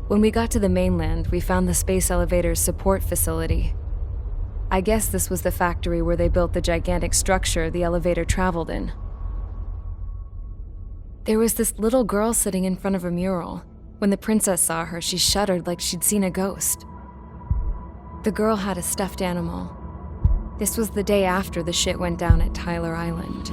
When we got to the mainland, we found the space elevator's support facility. I guess this was the factory where they built the gigantic structure the elevator traveled in. There was this little girl sitting in front of a mural. When the princess saw her, she shuddered like she'd seen a ghost. The girl had a stuffed animal. This was the day after the shit went down at Tyler Island.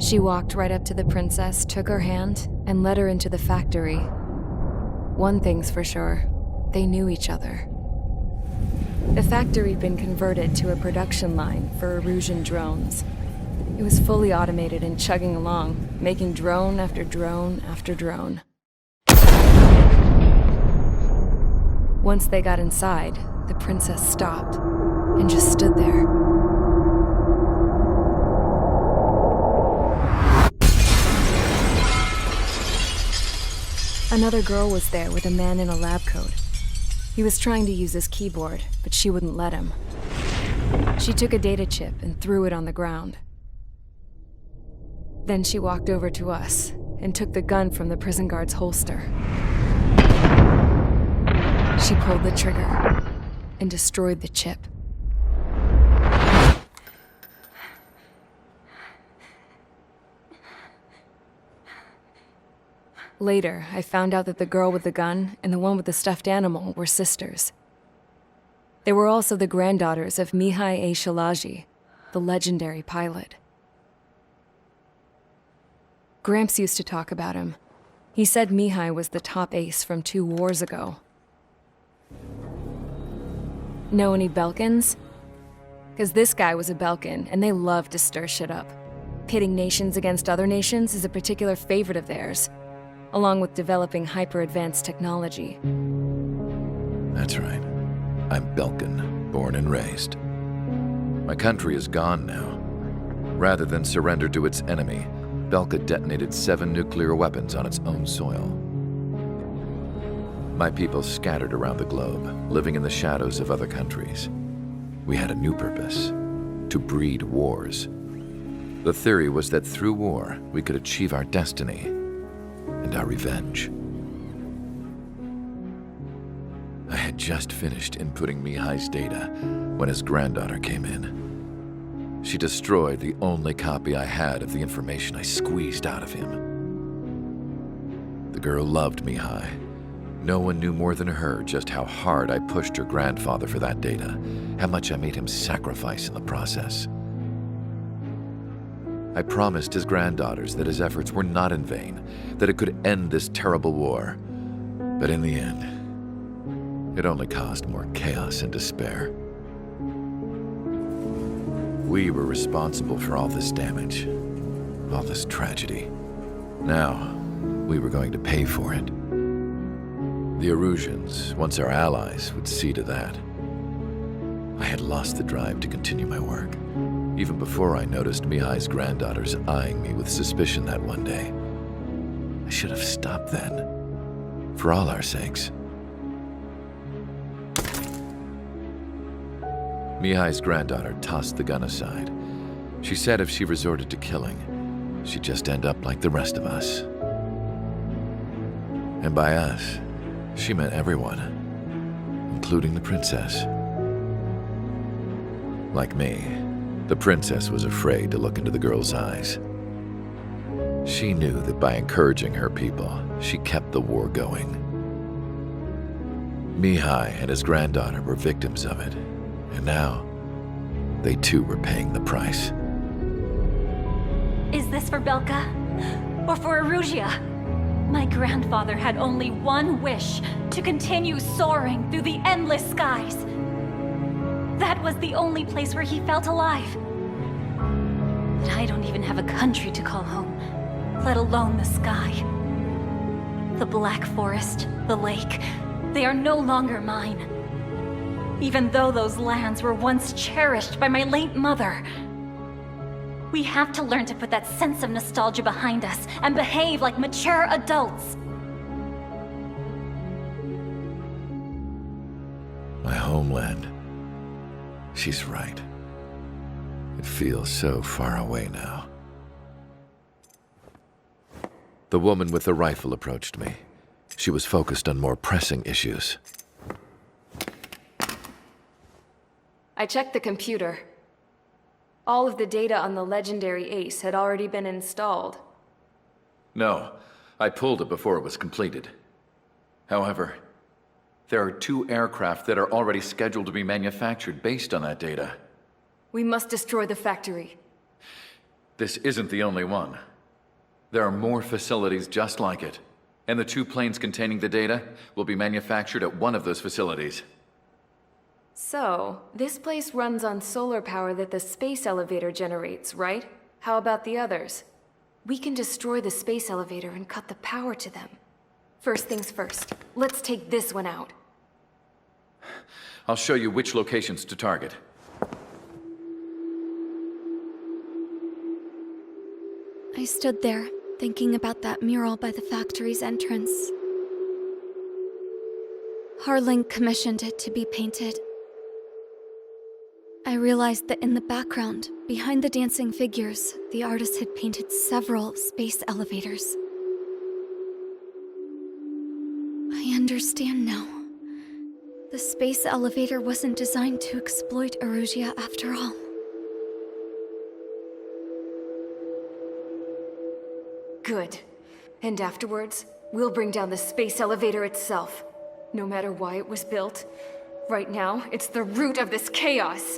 She walked right up to the princess, took her hand, and led her into the factory. One thing's for sure, they knew each other. The factory had been converted to a production line for Erusean drones. It was fully automated and chugging along, making drone after drone after drone. Once they got inside, the princess stopped and just stood there. Another girl was there with a man in a lab coat. He was trying to use his keyboard, but she wouldn't let him. She took a data chip and threw it on the ground. Then she walked over to us and took the gun from the prison guard's holster. She pulled the trigger and destroyed the chip. Later, I found out that the girl with the gun and the one with the stuffed animal were sisters. They were also the granddaughters of Mihai A. Shalaji, the legendary pilot. Gramps used to talk about him. He said Mihai was the top ace from 2 wars ago. Know any Belkans? Because this guy was a Belkan, and they love to stir shit up. Pitting nations against other nations is a particular favorite of theirs, along with developing hyper-advanced technology. That's right. I'm Belkan, born and raised. My country is gone now. Rather than surrender to its enemy, Belka detonated 7 nuclear weapons on its own soil. My people scattered around the globe, living in the shadows of other countries. We had a new purpose: to breed wars. The theory was that through war, we could achieve our destiny and our revenge. I had just finished inputting Mihai's data when his granddaughter came in. She destroyed the only copy I had of the information I squeezed out of him. The girl loved Mihai. No one knew more than her just how hard I pushed her grandfather for that data, how much I made him sacrifice in the process. I promised his granddaughters that his efforts were not in vain, that it could end this terrible war. But in the end, it only caused more chaos and despair. We were responsible for all this damage, all this tragedy. Now, we were going to pay for it. The Eruseans, once our allies, would see to that. I had lost the drive to continue my work, even before I noticed Mihai's granddaughters eyeing me with suspicion that one day. I should have stopped then, for all our sakes. Mihai's granddaughter tossed the gun aside. She said if she resorted to killing, she'd just end up like the rest of us. And by us, she meant everyone, including the princess. Like me, the princess was afraid to look into the girl's eyes. She knew that by encouraging her people, she kept the war going. Mihai and his granddaughter were victims of it, and now they too were paying the price. Is this for Belka? Or for Erusia? My grandfather had only one wish: to continue soaring through the endless skies. That was the only place where he felt alive. But I don't even have a country to call home, let alone the sky. The Black Forest, the lake, they are no longer mine. Even though those lands were once cherished by my late mother. We have to learn to put that sense of nostalgia behind us and behave like mature adults. My homeland. She's right. It feels so far away now. The woman with the rifle approached me. She was focused on more pressing issues. I checked the computer. All of the data on the legendary ace had already been installed. No, I pulled it before it was completed. However, there are 2 aircraft that are already scheduled to be manufactured based on that data. We must destroy the factory. This isn't the only one. There are more facilities just like it, and the 2 planes containing the data will be manufactured at one of those facilities. So, this place runs on solar power that the space elevator generates, right? How about the others? We can destroy the space elevator and cut the power to them. First things first, let's take this one out. I'll show you which locations to target. I stood there, thinking about that mural by the factory's entrance. Harling commissioned it to be painted. I realized that in the background, behind the dancing figures, the artist had painted several space elevators. I understand now. The space elevator wasn't designed to exploit Erusia after all. Good. And afterwards, we'll bring down the space elevator itself. No matter why it was built, right now, it's the root of this chaos.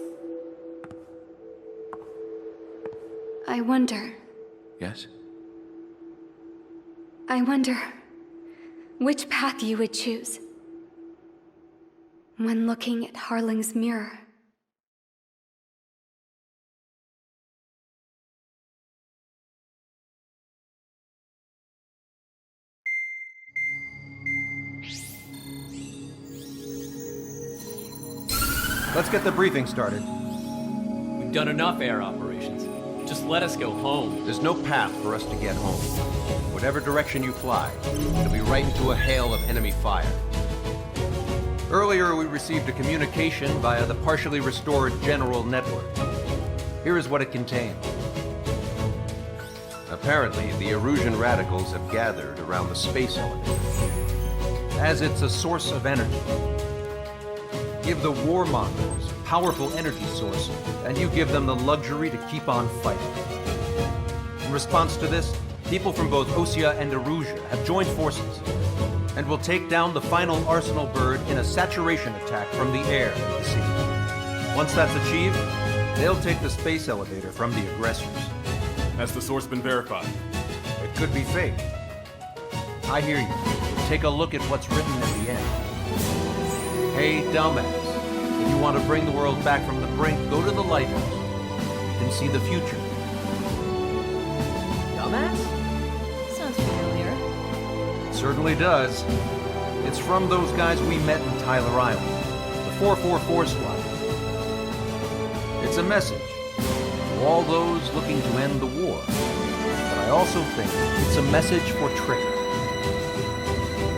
I wonder Yes? which path you would choose when looking at Harling's mirror. Let's get the briefing started. We've done enough air operations. Just let us go home. There's no path for us to get home. Whatever direction you fly, it'll be right into a hail of enemy fire. Earlier, we received a communication via the partially restored general network. Here is what it contained. Apparently, the Erusean Radicals have gathered around the space elevator, as it's a source of energy. Give the warmongers a powerful energy source, and you give them the luxury to keep on fighting. In response to this, people from both Osean and Erusia have joined forces, and will take down the final Arsenal bird in a saturation attack from the air and the sea. Once that's achieved, they'll take the space elevator from the aggressors. Has the source been verified? It could be fake. I hear you. Take a look at what's written at the end. Hey, dumbass. If you want to bring the world back from the brink, go to the Lighthouse. You can see the future. Dumbass? Sounds familiar. It certainly does. It's from those guys we met in Tyler Island, the 444 squad. It's a message to all those looking to end the war. But I also think it's a message for Trigger.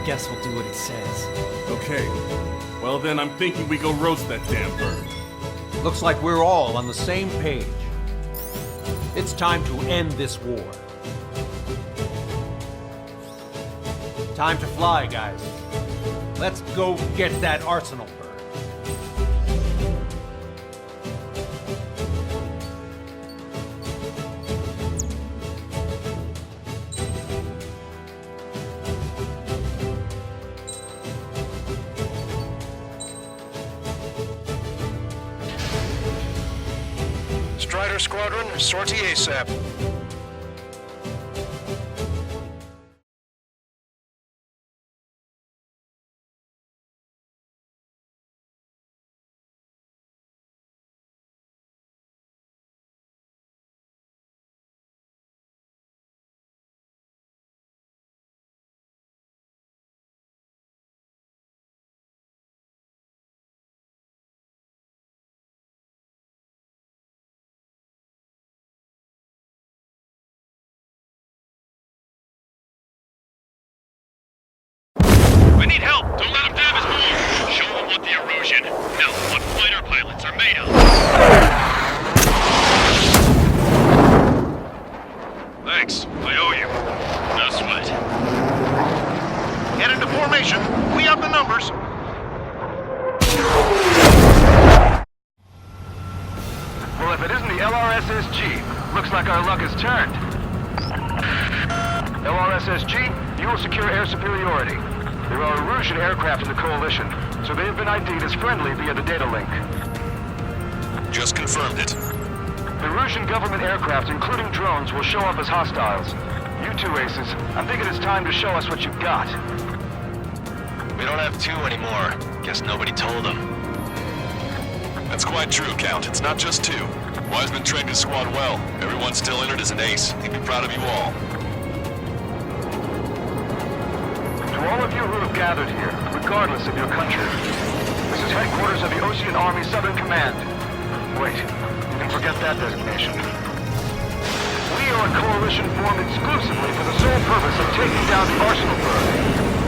Guess we'll do what it says. Okay. Well then, I'm thinking we go roast that damn bird. Looks like we're all on the same page. It's time to end this war. Time to fly, guys. Let's go get that Arsenal bird. Strider Squadron, sortie ASAP. LRSSG. Looks like our luck has turned. LRSSG, you will secure air superiority. There are Erusean aircraft in the Coalition, so they have been ID'd as friendly via the data link. Just confirmed it. Erusean government aircraft, including drones, will show up as hostiles. You two aces, I'm thinking it's time to show us what you've got. We don't have two anymore. Guess nobody told them. That's quite true, Count. It's not just two. Wiseman trained his squad well. Everyone still entered as an ace. He'd be proud of you all. To all of you who have gathered here, regardless of your country, this is headquarters of the Osean Army Southern Command. Wait, you can forget that designation. We are a coalition formed exclusively for the sole purpose of taking down the Arsenal Bird.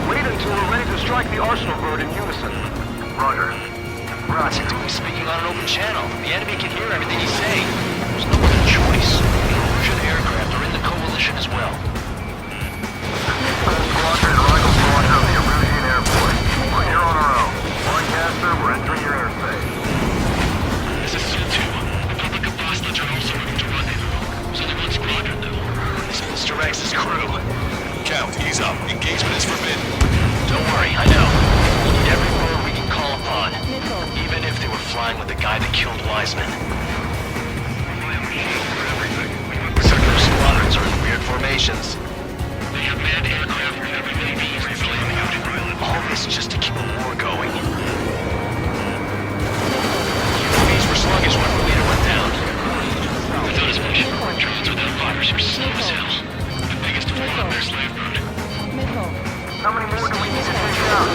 Wait until we're ready to strike the Arsenal Bird in unison. Roger. Roger, we're speaking on an open channel. The enemy can hear everything you say. There's no other choice. The Erusean aircraft are in the coalition as well. Squadron and Rifle Squadron of the Erusean Airport. We're here on our own. Broadcaster, we're entering your airspace. This is Sul-2. Republic of Boston are also looking to run in. There's only one squadron, though. This is Mr. X's crew. Count, ease up. Engagement is forbidden. Don't worry, I know. We'll need every bird we can call upon. Even if they were flying with the guy that killed Wiseman. Circular squadrons are in weird formations. They have manned aircraft where everybody needs refilling the unit. All this just to keep a war going. UAVs were sluggish when the leader went down. I thought as much. Drones without fighters are slow as hell. The biggest of all their slave mode. How many more do we need to take down?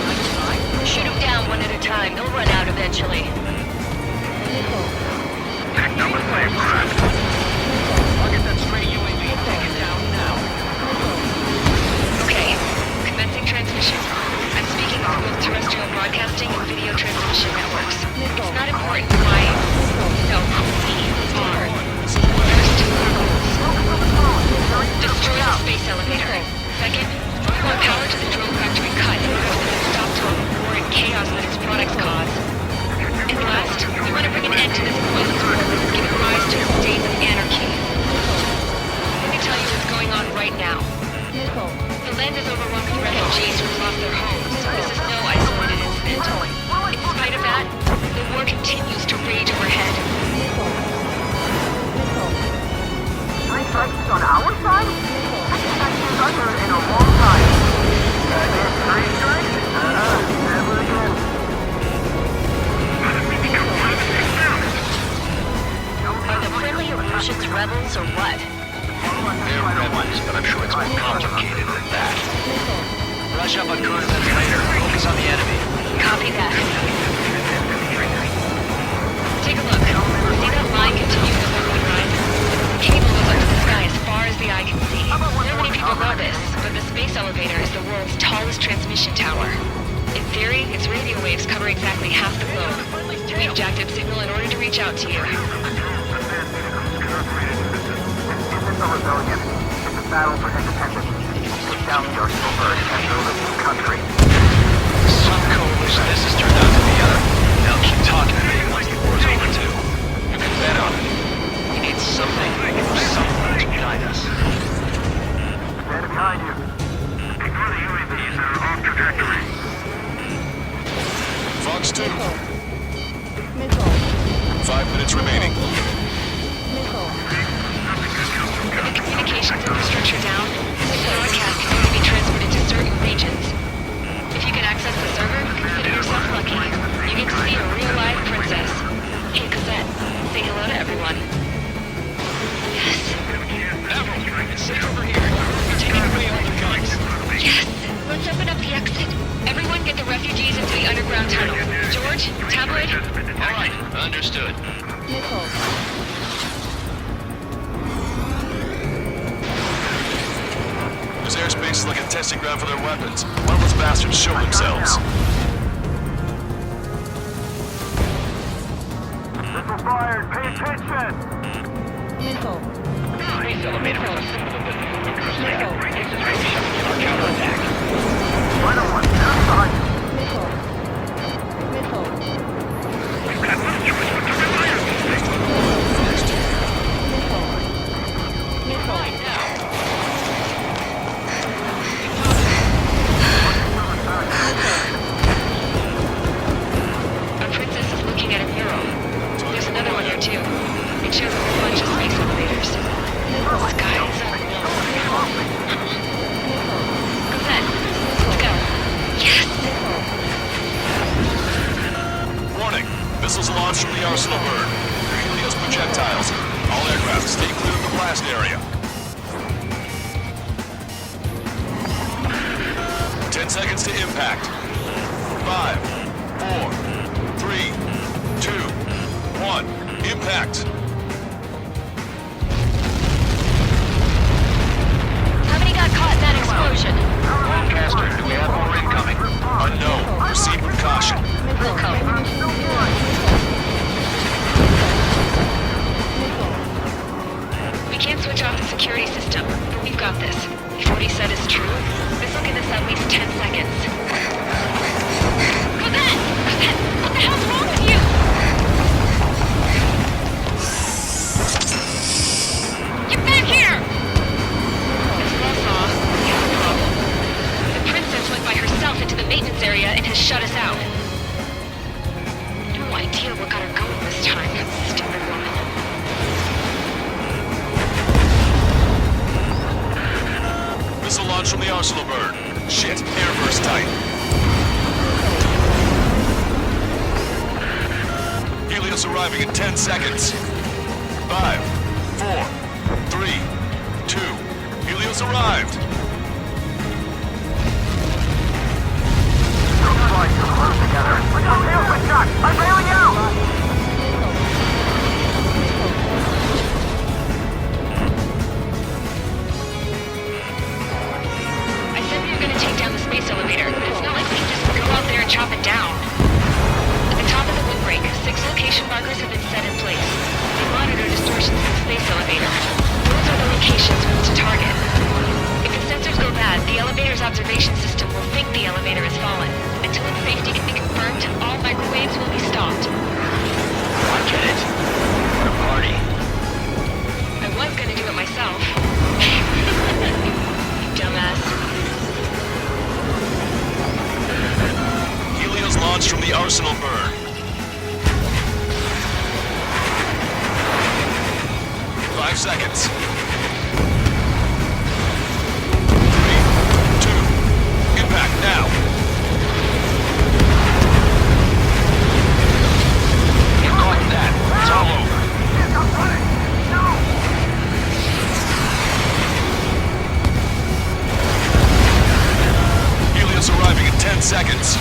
Shoot them down one at a time. They'll run out eventually. Take number slave craft. I'll get that straight UAV and take it down now. Okay, commencing transmission. I'm speaking on both terrestrial broadcasting and video transmission networks. It's not important why. No, we are. First, destroy the space elevator. Second, we want power to the drone factory cut in order for it to stop to a war and chaos that its products cause. And last, we want to bring an end to this pointless war that's giving rise to a state of anarchy. Let me tell you what's going on right now. The land is overrun with refugees who've lost their homes. This is no isolated incident. In spite of that, the war continues to rage overhead. Three strikes on our side? I think I've seen Gunther in a long time. Three strikes? Never again. Are the friendly Eruseans rebels or what? They're rebels, but I'm sure it's more complicated than that. Rush up on coordinates later. Focus on the enemy. Copy that. Take a look. See that line continuing over the horizon? The cable goes up to the sky as far as the eye can see. Not many people know this, but the space elevator is the world's tallest transmission tower. In theory, its radio waves cover exactly half the globe. We've jacked up signal in order to reach out to you. A rebellion. It's a battle for independence. Take down the Arsenal Bird and build a new country. Some coalition this has turned out to be they'll keep talking to me once the war's over too. You can bet on it. We need something or someone to guide us. Stand behind you. Ignore the UAVs that are off trajectory. Fox 2. 5 minutes remaining. With the communications infrastructure down, the broadcast can only be transmitted to certain regions. If you can access the server, consider yourself lucky. You get to see a real live princess. Hey, Cosette, say hello to everyone. Yes. Avril, sit over here. You're taking away all the guns. Yes. Let's open up the exit. Everyone get the refugees into the underground tunnel. George, tabloid? All right, understood. This airspace is like a testing ground for their weapons. Why don't those bastards show themselves? Missile fired. Pay attention. Space elevator is a symbol of the new Erusean race is ready to begin our counterattack. Final one. Outside. We've blast area. 10 seconds to impact. 5, 4, 3, 2, 1. Impact. How many got caught in that explosion? Lancaster, do we have more incoming? Unknown. Proceed with caution. Wilco. We can't switch off the security system, but we've got this. If what he said is true, this will give us at least 10 seconds. Cosette! What the hell's wrong with you? Get back here! It's Law, we have a problem. The princess went by herself into the maintenance area and has shut us out. No idea what got her going this time, that stupid woman. Missile launch from the arsenal bird. Shit, air burst tight. Helios arriving in 10 seconds. 5, 4, 3, 2. Helios arrived. Looks like you're close together. Put your heels with shot. I'm bailing out! I said we were gonna take down the space elevator, but it's not like we can just go out there and chop it down. At the top of the windbreak, 6 location markers have been set in place. They monitor distortions in the space elevator. Those are the locations we need to target. If the sensors go bad, the elevator's observation system will think the elevator has fallen. Until its safety can be confirmed, all microwaves will be stopped. I get it. What a party. I was gonna do it myself. Dumbass. Helios launched from the arsenal bird. 5 seconds. 3, 2. Impact now. You caught that. It's all over. Helios arriving in 10 seconds.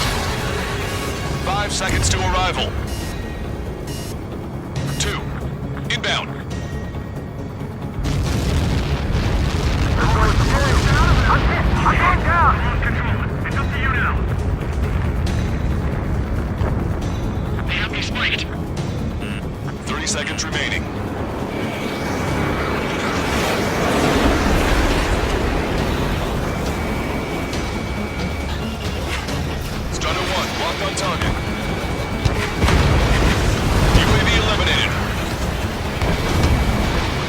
5 seconds to arrival. 2. Inbound. I'm going down! Control, it's up to you now. They have me spiked. 30 seconds remaining. Stunner 1, locked on target. UAV eliminated.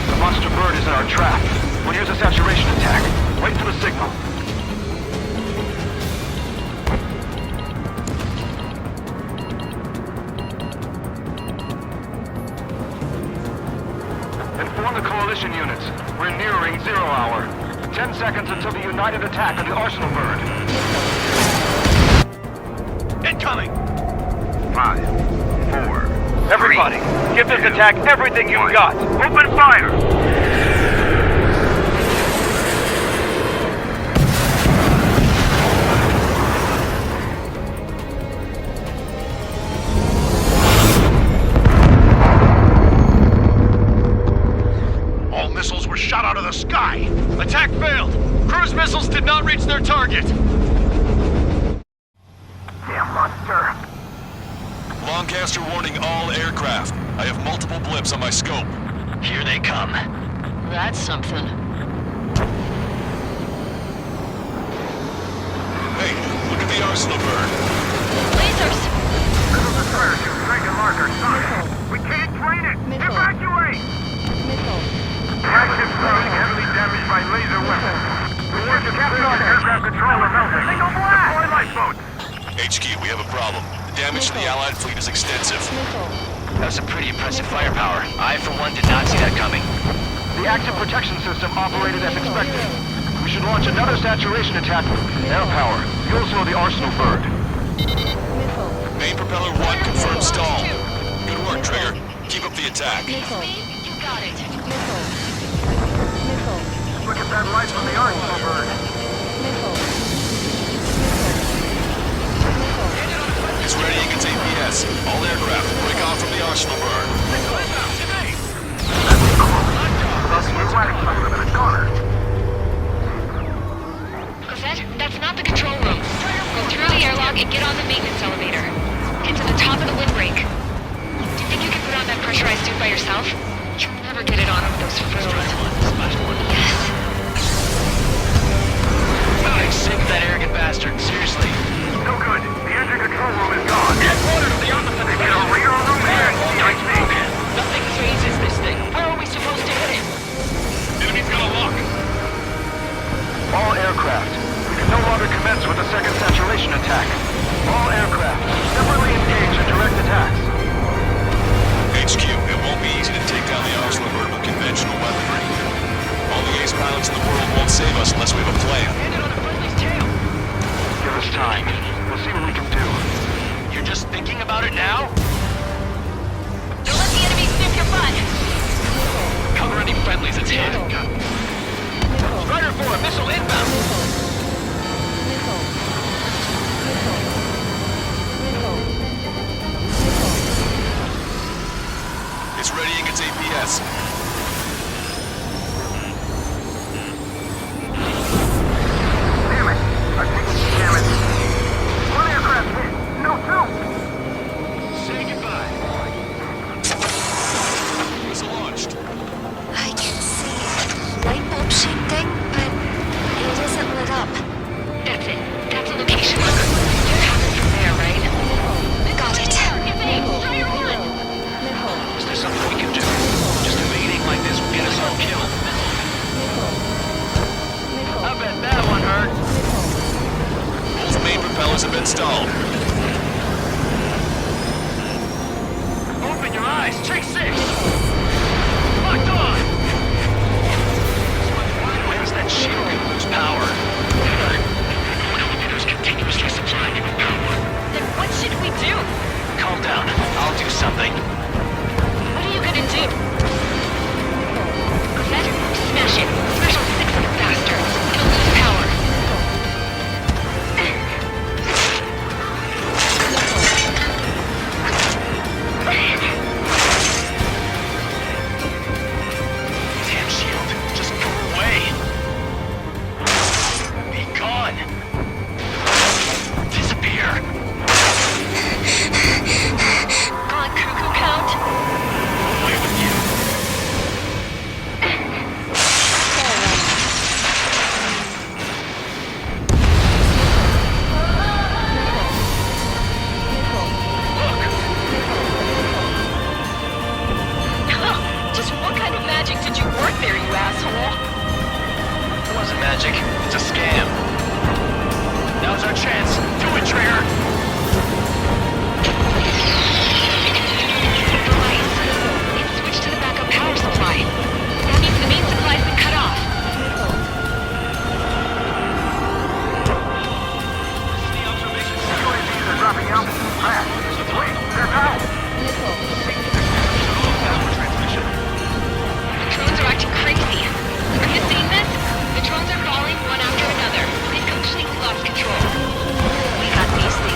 The monster bird is in our trap. We'll use a saturation attack. Wait for the signal. Inform the coalition units. We're nearing 0 hour. 10 seconds until the united attack of the arsenal bird. Incoming! 5, 4. Everybody, give this attack everything you've got. Open fire! All missiles were shot out of the sky. Attack failed. Cruise missiles did not reach their target. Damn monster! Lancaster warning all aircraft. I have multiple blips on my scope. Here they come. That's something. Hey, look at the arsenal bird. Lasers! Missiles are trying to strike a marker. We can't train it! Evacuate! Flagship being heavily damaged by laser weapons. The warship aircraft control are melting. Deploy lifeboats! HQ, we have a problem. The damage to the Allied fleet is extensive. That's some pretty impressive firepower. I, for one, did not see that coming. The active protection system operated as expected. We should launch another saturation attack with air power. You'll slow the arsenal bird. Main propeller 1 confirmed stall. Good work, Trigger. Keep up the attack. You got it. GPS. All aircraft, break off from the arsenal burn. Cosette, that's not the control room. Go through the airlock and get on the maintenance elevator. Get to the top of the windbreak. Do you think you can put on that pressurized suit by yourself? You'll never get it on with those frills. Yes. Save that arrogant bastard, seriously. No good. The engine control room is gone. Headquarters of the opposite They get a radar room here in CIC. Nothing phases this thing. Where are we supposed to hit it? Enemy's got a lock. All aircraft. We can no longer commence with a second saturation attack. All aircraft, separately engage in direct attacks. HQ, it won't be easy to take down the arsenal burn with conventional weaponry. All the ace pilots in the world won't save us unless we have a plan. Landed on a friendly's tail. Give us time. We'll see what we can do. You're just thinking about it now? Don't let the enemy sniff your butt! Cover any friendlies, it's hit. Strider 4, missile inbound. It's readying its APS. Damn it! I think it's damage. One aircraft hit. No, two! Say goodbye. Missile launched. I can see light bulb shaped thing, but it isn't lit up. That's it. That's a location marker. You're coming from there, right? Got it. Is there something we can do? Just evading like this will get us all killed. I bet that one hurt. Both main propellers have been stalled. Open your eyes. Trick 6. Locked on. When's that shield gonna lose power? Elevator's continuously supplying it with power. Then what should we do? Calm down. I'll do something. What are you gonna do? Cosette, smash it. Special 6 of the bastards. It'll lose power. Damn shield. Just go away. Be gone. Disappear. Gone cuckoo count? Away with you. Just what kind of magic did you work there, you asshole? It wasn't magic. It's a scam. Now's our chance. Do it, Trigger. Lights. It's switched to the backup power supply. That means the main supply's been cut off. UAVs are dropping out. Fast. Wait, they're out. The drones are acting crazy. Are you seeing this? The drones are falling one after another. They've completely lost control. We got these things.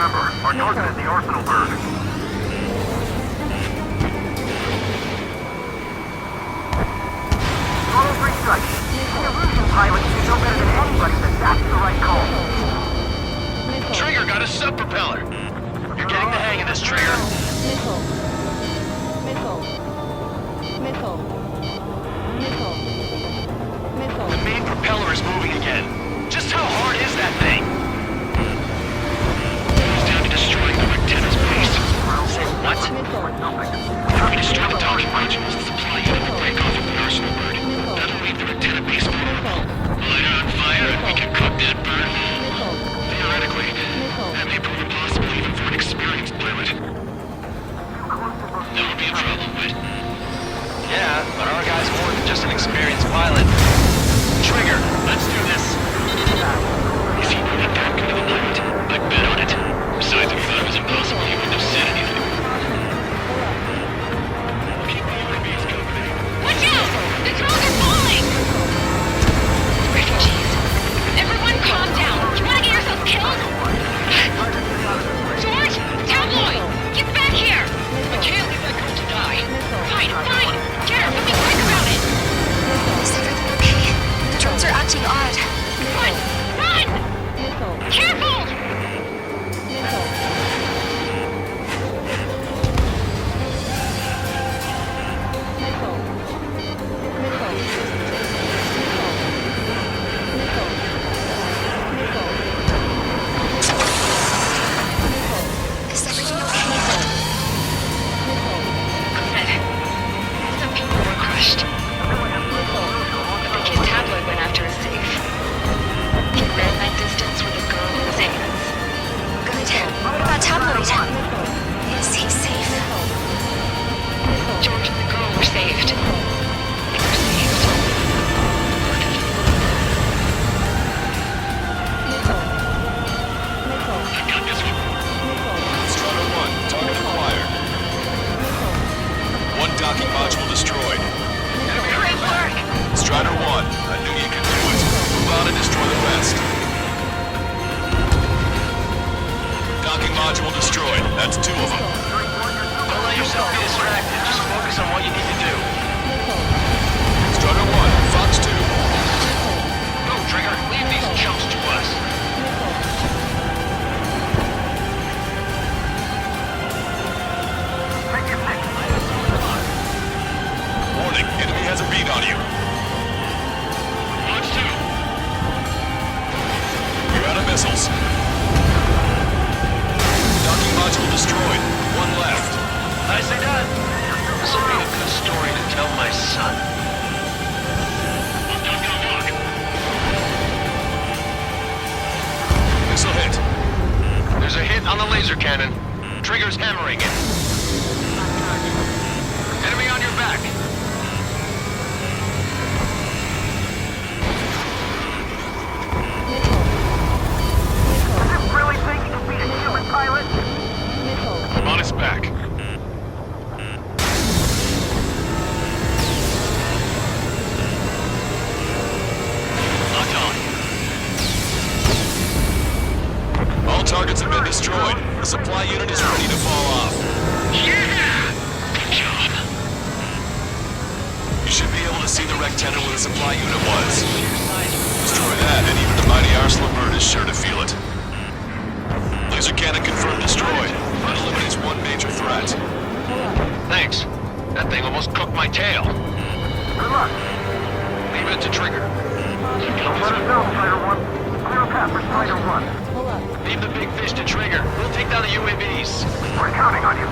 Remember, our target is the arsenal bird. Total 3 strikes. The Erusean pilot should know better than anybody that that's the right call. Trigger got a sub-propeller. You're getting the hang of this, Trigger. The main propeller is moving again. Just how hard is that thing? It's down to destroying the antenna's base. Say what? We destroy the docking modules, the supply unit will break off from the arsenal bird. That'll leave their antenna base vulnerable. Light it on fire and we can cook that bird. Theoretically, that may prove impossible even for an experienced pilot. That would be a problem, but... Yeah, but our guy's more than just an experienced pilot. Trigger, let's do this. Is he really that good of a pilot? I'd bet on it. Besides, if he thought it was impossible, he wouldn't have said anything. Keep the UAVs company. Watch out! The drones are falling! Refugees. Everyone calm down. You wanna get yourself killed? George! Tabloid! Get back here! We can't leave that girl to die. Fine, fine! Garrett, we'll be quick about it! Is everything okay? The drones are acting odd. Run! Run! Careful! Is everything okay? Good. Some people were crushed. But the kid Tabloid went after a safe. He ran that distance with a girl in his hands. Good. What about Tabloid? Is he safe? George and the girl were saved. They were saved. I got this one. Strider 1, target acquired. 1 docking module destroyed. Great work! Strider 1, I knew you could do it. Move on and destroy the rest. Docking module destroyed. That's 2 of them. Don't let yourself be distracted. Just focus on what you need to do. Strider 1, Fox 2. Go, Trigger. Leave these chumps to us. Warning, enemy has a beat on you. Launch 2. You're out of missiles. Docking module destroyed. 1 left. Nicely done. This will be a good story to tell my son. Missile hit. There's a hit on the laser cannon. Trigger's hammering it. Enemy on your back. Does it really think you can beat a human pilot? I'm on his back. Locked on. All targets have been destroyed. The supply unit is ready to fall off. Yeah! Good job. You should be able to see the rectangle where the supply unit was. Destroy that, and even the mighty arsenal bird is sure to feel it. Laser cannon confirmed destroyed. That eliminates 1 major threat. Thanks. That thing almost cooked my tail. Good luck. Leave it to Trigger. Let us know, Strider 1. Clear a path for Strider 1. Leave the big fish to Trigger. We'll take down the UAVs. We're counting on you.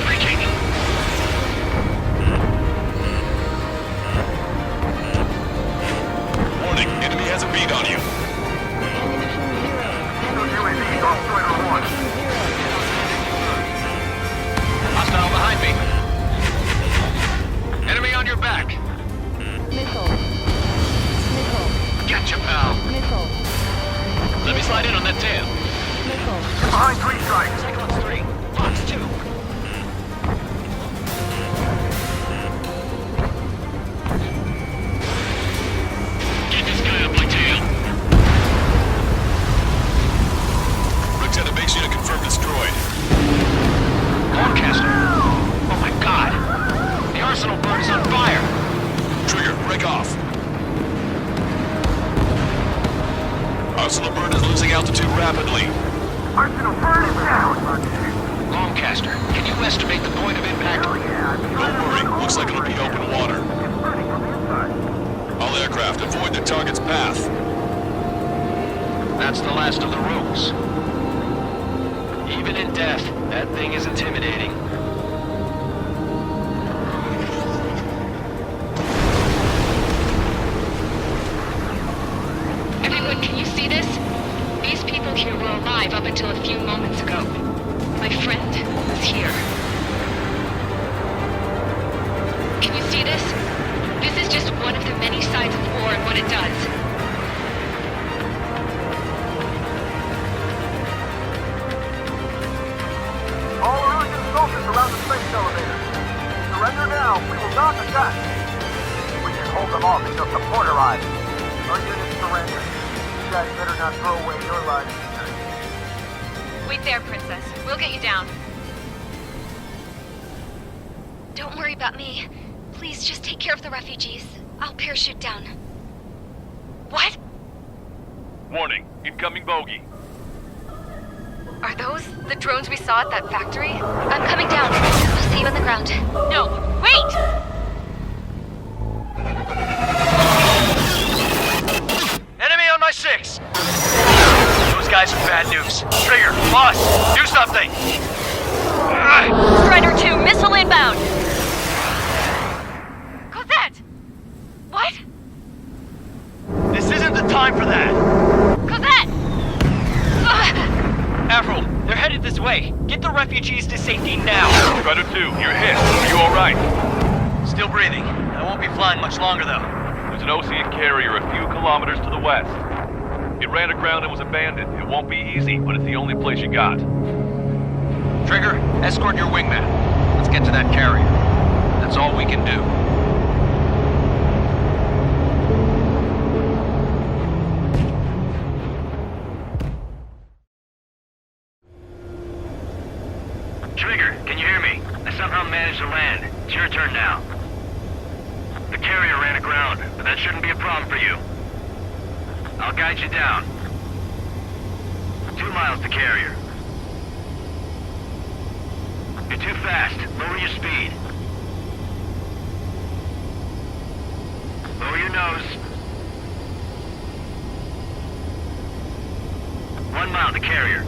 Breaking. Warning, enemy has a beat on you. Those UAVs off Strider 1. Hostile behind me. Enemy on your back. Gotcha, pal. Let me slide in on that tail. Behind 3 strikes. Cyclops 3. Fox 2. Get this guy up my tail. Lighthouse. Laverne is losing altitude rapidly. Arsenal, burn it down! Longcaster, can you estimate the point of impact? Don't worry, looks like it'll be open water. All aircraft, avoid the target's path. That's the last of the rogues. Even in death, that thing is intimidating. Everyone, can you see this? These people here were alive up until a few moments ago. My friend was here. Can you see this? This is just one of the many sides of war and what it does. All Erusean soldiers around the space elevator. Surrender now. We will not attack. We can hold them off until support arrives. Our units surrender. You guys better not throw away your lives either. Wait there, Princess. We'll get you down. Don't worry about me. Please just take care of the refugees. I'll parachute down. What? Warning, incoming bogey. Are those the drones we saw at that factory? I'm coming down. I'll see you on the ground. No, wait! Enemy on my 6! Those guys are bad news. Trigger, boss, do something! Strider 2, missile inbound! Cosette! What? This isn't the time for that! Cosette! Avril, they're headed this way. Get the refugees to safety now. Strider 2, you're hit. Are you alright? Still breathing. I won't be flying much longer, though. There's an Osean carrier a few kilometers to the west. It ran aground and was abandoned. It won't be easy, but it's the only place you got. Trigger, escort your wingman. Let's get to that carrier. That's all we can do. Trigger, can you hear me? I somehow managed to land. It's your turn now. The carrier ran aground, but that shouldn't be a problem for you. I'll guide you down. 2 miles to carrier. You're too fast. Lower your speed. Lower your nose. 1 mile to carrier.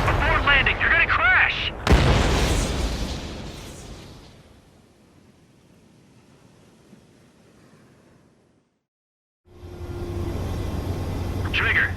Before landing, you're gonna crash! Trigger,